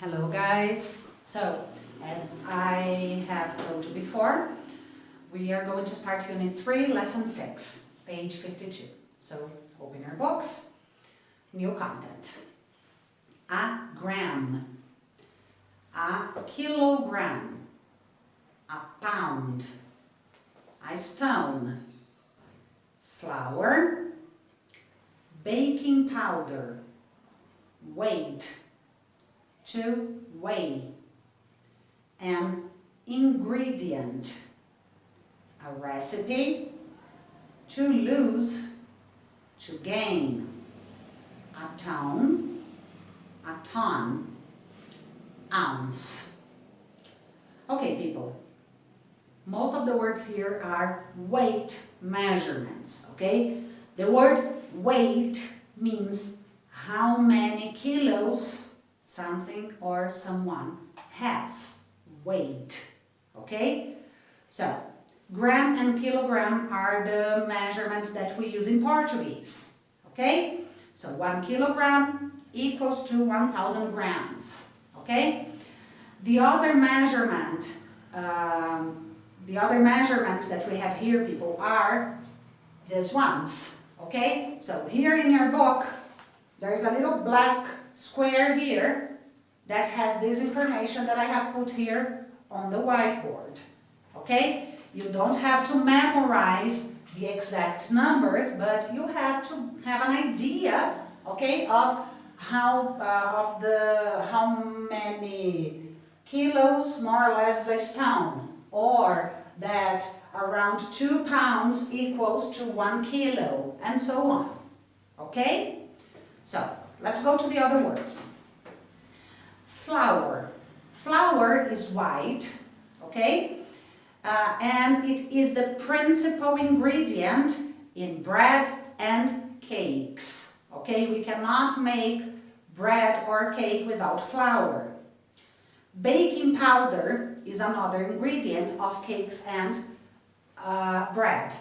Hello guys. So, as I have told you before, we are going to start Unit 3, Lesson 6, page 52. So, open your books, new content. A gram, a kilogram, a pound, a stone, flour, baking powder, weight, to weigh, an ingredient, a recipe, to lose, to gain, a ton, ounce. Okay, people, most of the words here are weight measurements, okay? The word weight means how many kilos something or someone has, weight, okay? So, gram and kilogram are the measurements that we use in Portuguese, okay? So 1 kilogram equals to 1,000 grams, okay? The other measurements that we have here, people, are these ones, okay? So here in your book, there's a little black square here that has this information that I have put here on the whiteboard, okay? You don't have to memorize the exact numbers, but you have to have an idea, okay, of how many kilos more or less is a stone, or that around 2 pounds equals to 1 kilo, and so on, okay? So, let's go to the other words. Flour. Flour is white, okay? And it is the principal ingredient in bread and cakes, okay? We cannot make bread or cake without flour. Baking powder is another ingredient of cakes and bread.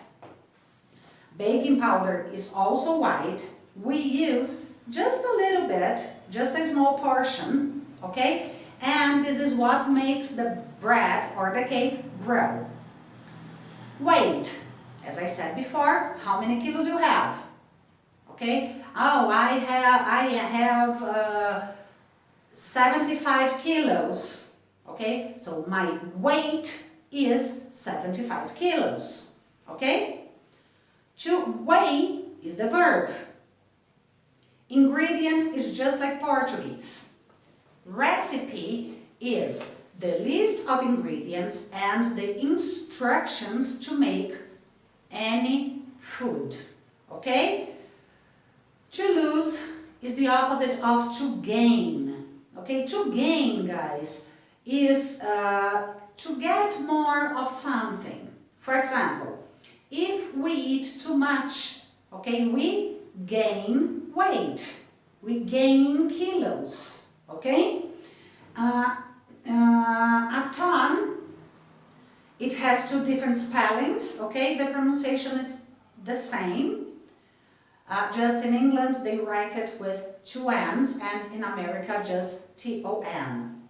Baking powder is also white. We use just a little bit, just a small portion, okay? And this is what makes the bread or the cake grow. Weight, as I said before, how many kilos you have, okay? Oh, I have 75 kilos, okay? So my weight is 75 kilos, okay? To weigh is the verb. Ingredient is just like Portuguese. Recipe is the list of ingredients and the instructions to make any food, okay? To lose is the opposite of to gain, okay? To gain, guys, is to get more of something. For example, if we eat too much, okay, we gain weight, we gain kilos, okay? A ton, it has two different spellings, okay? The pronunciation is the same. Just in England they write it with two N's, and in America just T-O-N.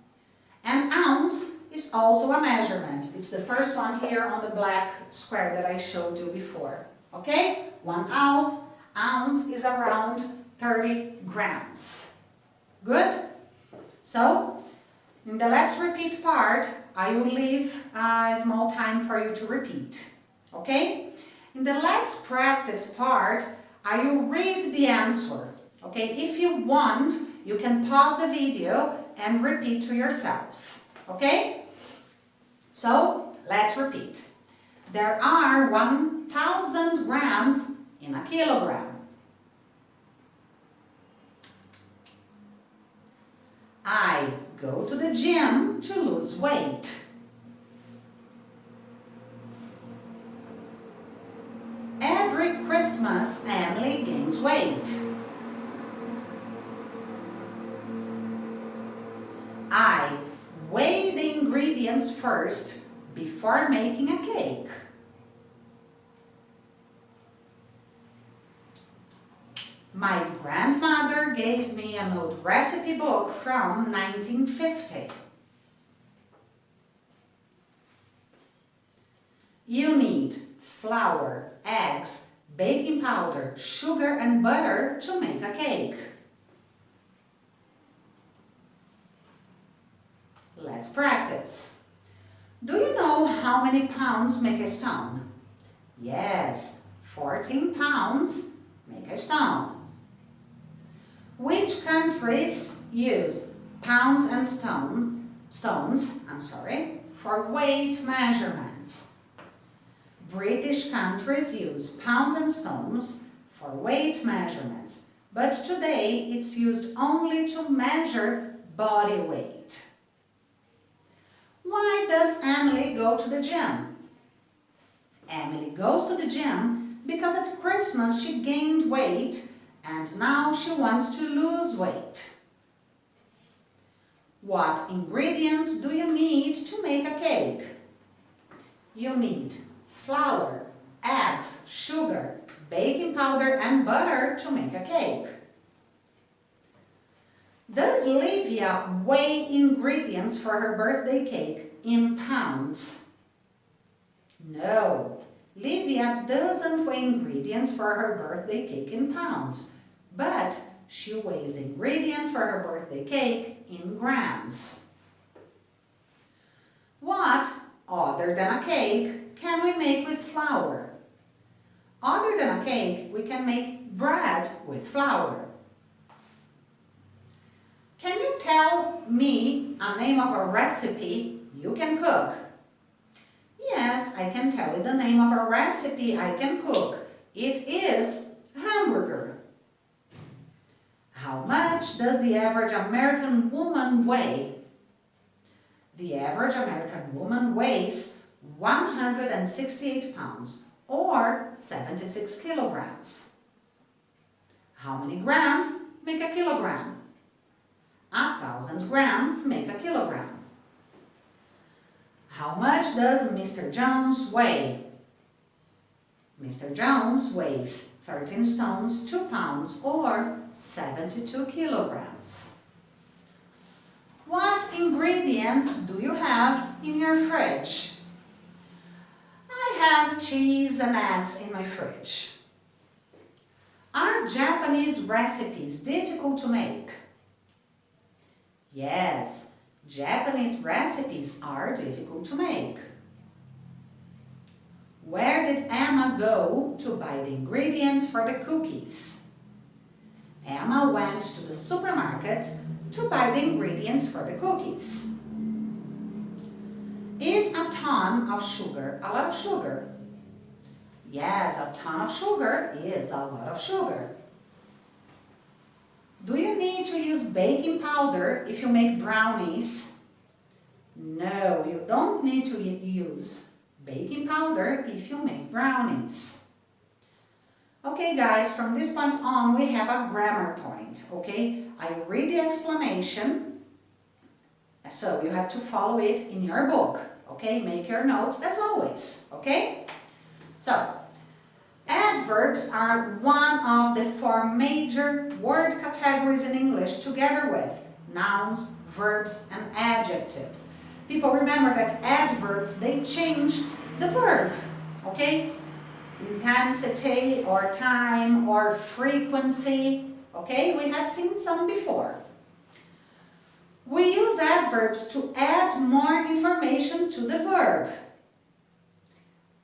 And ounce is also a measurement. It's the first one here on the black square that I showed you before, okay? 1 ounce. Ounce is around 30 grams. Good? So, in the let's repeat part, I will leave a small time for you to repeat. Okay? In the let's practice part, I will read the answer. Okay? If you want, you can pause the video and repeat to yourselves. Okay? So, let's repeat. There are 1,000 grams in a kilogram. I go to the gym to lose weight. Every Christmas, Emily gains weight. I weigh the ingredients first before making a cake. My grandmother gave me an old recipe book from 1950. You need flour, eggs, baking powder, sugar and butter to make a cake. Let's practice. Do you know how many pounds make a stone? Yes, 14 pounds make a stone. Which countries use pounds and stones for weight measurements? British countries use pounds and stones for weight measurements, but today it's used only to measure body weight. Why does Emily go to the gym? Emily goes to the gym because at Christmas she gained weight and now she wants to lose weight. What ingredients do you need to make a cake? You need flour, eggs, sugar, baking powder and butter to make a cake. Does Livia weigh ingredients for her birthday cake in pounds? No, Livia doesn't weigh ingredients for her birthday cake in pounds, but she weighs the ingredients for her birthday cake in grams. What, other than a cake, can we make with flour? Other than a cake, we can make bread with flour. Can you tell me a name of a recipe you can cook? Yes, I can tell you the name of a recipe I can cook. It is hamburger. How much does the average American woman weigh? The average American woman weighs 168 pounds or 76 kilograms. How many grams make a kilogram? 1,000 grams make a kilogram. How much does Mr. Jones weigh? Mr. Jones weighs 13 stones, 2 pounds or 72 kilograms. What ingredients do you have in your fridge? I have cheese and eggs in my fridge. Are Japanese recipes difficult to make? Yes, Japanese recipes are difficult to make. Where did Emma go to buy the ingredients for the cookies? Emma went to the supermarket to buy the ingredients for the cookies. Is a ton of sugar a lot of sugar? Yes, a ton of sugar is a lot of sugar. Do you need to use baking powder if you make brownies? No, you don't need to use baking powder if you make brownies. Okay guys, from this point on we have a grammar point, okay? I read the explanation, so you have to follow it in your book, okay? Make your notes as always, okay? So, adverbs are one of the 4 major word categories in English together with nouns, verbs and adjectives. People remember that adverbs, they change the verb, okay? Intensity or time or frequency, okay? We have seen some before. We use adverbs to add more information to the verb.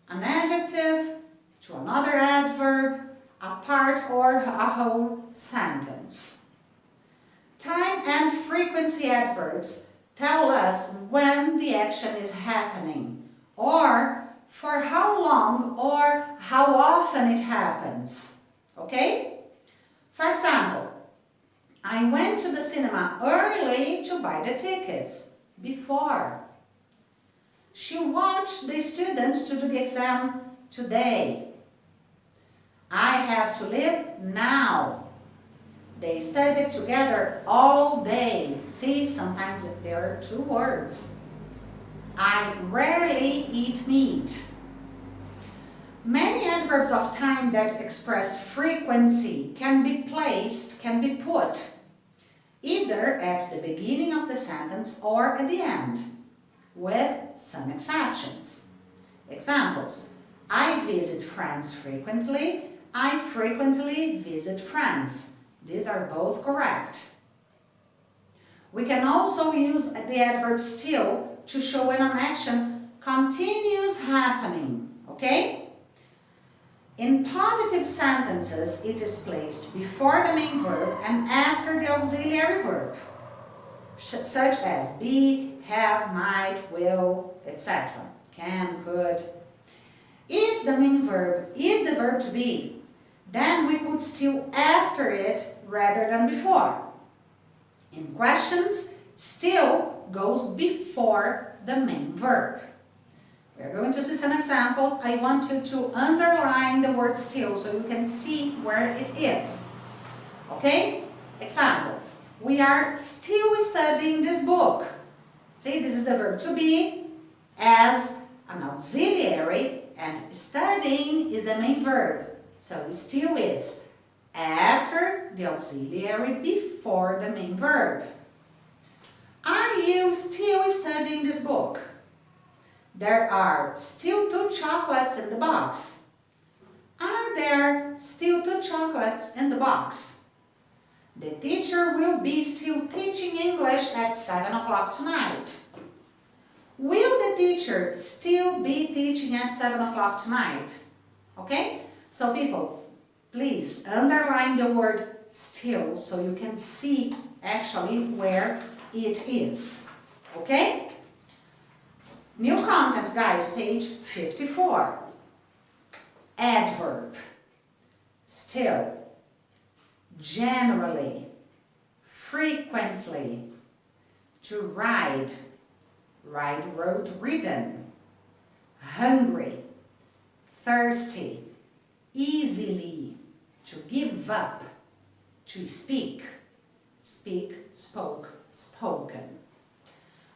An adjective to another adverb, a part or a whole sentence. Time and frequency adverbs tell us when the action is happening, or for how long or how often it happens, okay? For example, I went to the cinema early to buy the tickets, before. She watched the students to do the exam today. I have to leave now. They studied together all day. See, sometimes there are 2 words. I rarely eat meat. Many adverbs of time that express frequency can be put either at the beginning of the sentence or at the end, with some exceptions. Examples: I visit friends frequently. I frequently visit friends. These are both correct. We can also use the adverb still to show when an action continues happening, okay? In positive sentences, it is placed before the main verb and after the auxiliary verb, such as be, have, might, will, etc. Can, could. If the main verb is the verb to be, then we put still after it rather than before. In questions, still goes before the main verb. We're going to see some examples. I want you to underline the word still so you can see where it is. Okay? Example. We are still studying this book. See, this is the verb to be as an auxiliary, and studying is the main verb. So still is after the auxiliary before the main verb. Are you still studying this book? There are still 2 chocolates in the box. Are there still 2 chocolates in the box? The teacher will be still teaching English at 7 o'clock tonight. Will the teacher still be teaching at 7 o'clock tonight? Okay? So people, please underline the word still so you can see actually where it is. Okay? New content, guys, page 54. Adverb. Still. Generally. Frequently. To ride. Ride, rode, ridden. Hungry. Thirsty. Easily. To give up. To speak. Speak, spoke, spoken.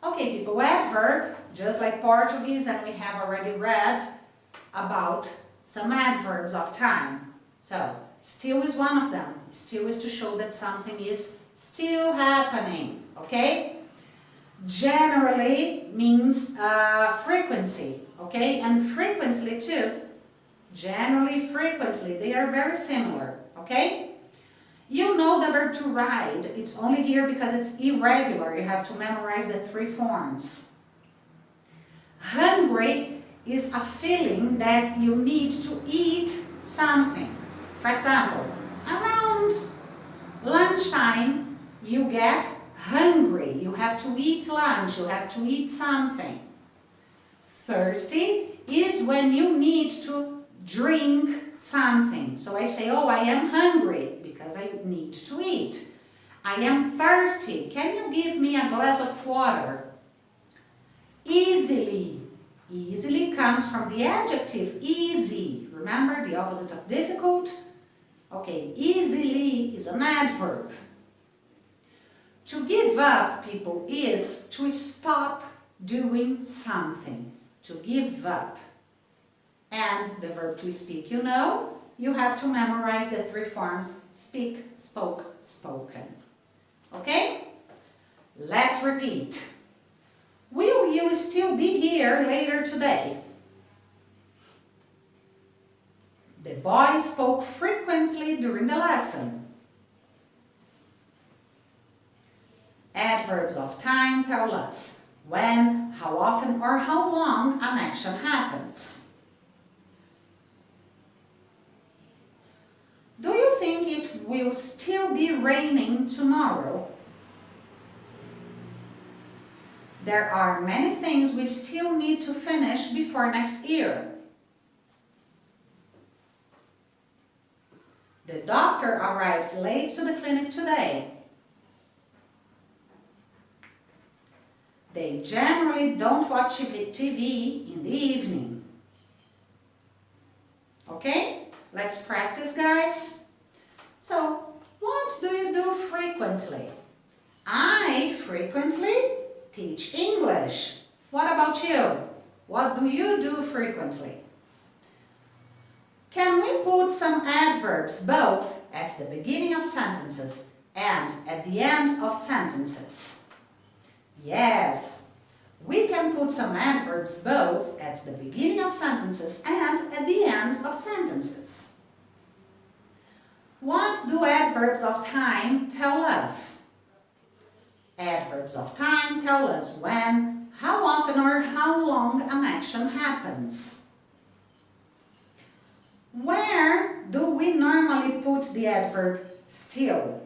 Okay, people, adverb, just like Portuguese, and we have already read about some adverbs of time. So, still is one of them. Still is to show that something is still happening, okay? Generally means frequency, okay? And frequently too. Generally, frequently, they are very similar, okay? You know the verb to ride. It's only here because it's irregular. You have to memorize the 3 forms. Hungry is a feeling that you need to eat something. For example, around lunchtime, you get hungry. You have to eat lunch. You have to eat something. Thirsty is when you need to drink something. So I say, oh, I am hungry because I need to eat. I am thirsty. Can you give me a glass of water? Easily. Easily comes from the adjective easy. Remember the opposite of difficult? Okay, easily is an adverb. To give up, people, is to stop doing something. To give up. And the verb to speak, you know, you have to memorize the 3 forms: speak, spoke, spoken. Okay? Let's repeat. Will you still be here later today? The boy spoke frequently during the lesson. Adverbs of time tell us when, how often, or how long an action happens. Do you think it will still be raining tomorrow? There are many things we still need to finish before next year. The doctor arrived late to the clinic today. They generally don't watch TV in the evening. Okay? Let's practice, guys. So, what do you do frequently? I frequently teach English. What about you? What do you do frequently? Can we put some adverbs both at the beginning of sentences and at the end of sentences? Yes, we can put some adverbs both at the beginning of sentences and at the end of sentences. What do adverbs of time tell us? Adverbs of time tell us when, how often or how long an action happens. Where do we normally put the adverb still?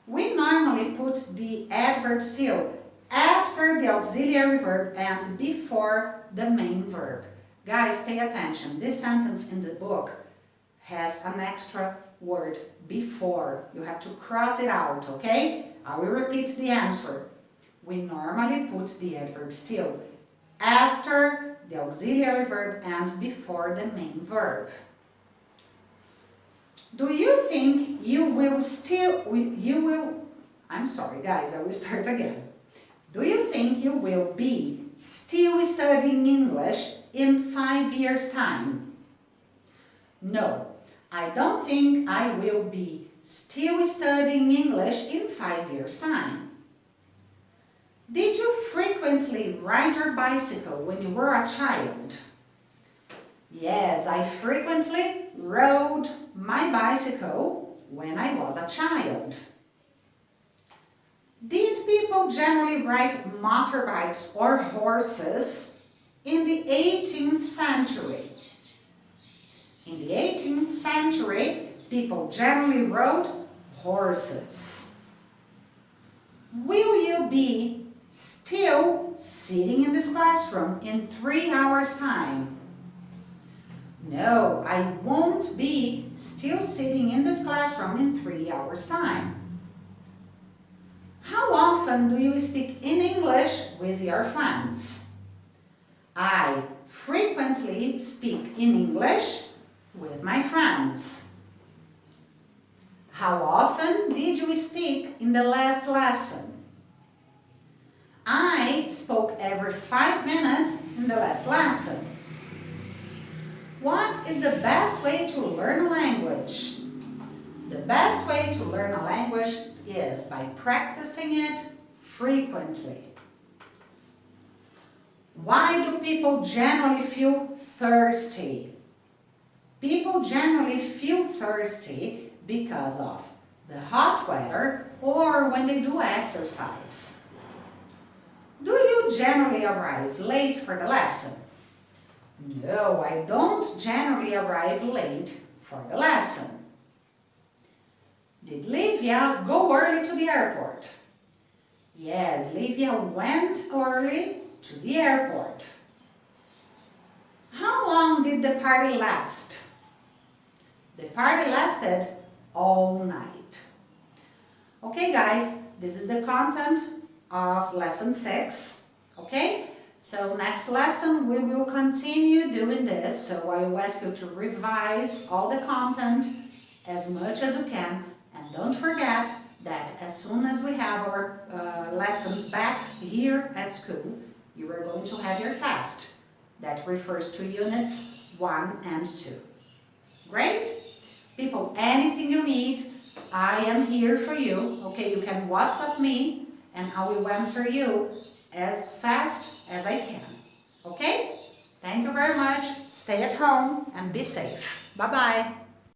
We normally put the adverb still after the auxiliary verb and before the main verb. Guys, pay attention. This sentence in the book has an extra word before. You have to cross it out, okay? I will repeat the answer. We normally put the adverb still after the auxiliary verb and before the main verb. Do you think I'm sorry guys, I will start again. Do you think you will be still studying English in 5 years' time? No, I don't think I will be still studying English in 5 years' time. Did you frequently ride your bicycle when you were a child? Yes, I frequently rode my bicycle when I was a child. Did people generally ride motorbikes or horses in the 18th century? In the 18th century, people generally rode horses. Will you be still sitting in this classroom in 3 hours' time? No, I won't be still sitting in this classroom in 3 hours' time. How often do you speak in English with your friends? I frequently speak in English with my friends. How often did you speak in the last lesson? I spoke every 5 minutes in the last lesson. What is the best way to learn a language? The best way to learn a language is by practicing it frequently. Why do people generally feel thirsty? People generally feel thirsty because of the hot weather or when they do exercise. Do you generally arrive late for the lesson? No, I don't generally arrive late for the lesson. Did Livia go early to the airport? Yes, Livia went early to the airport. How long did the party last? The party lasted all night. Okay guys, this is the content of lesson 6, okay? So next lesson we will continue doing this, so I will ask you to revise all the content as much as you can, and don't forget that as soon as we have our lessons back here at school, you are going to have your test that refers to units 1 and 2. Great? People, anything you need, I am here for you. Okay, you can WhatsApp me and I will answer you as fast as I can. Okay? Thank you very much. Stay at home and be safe. Bye-bye.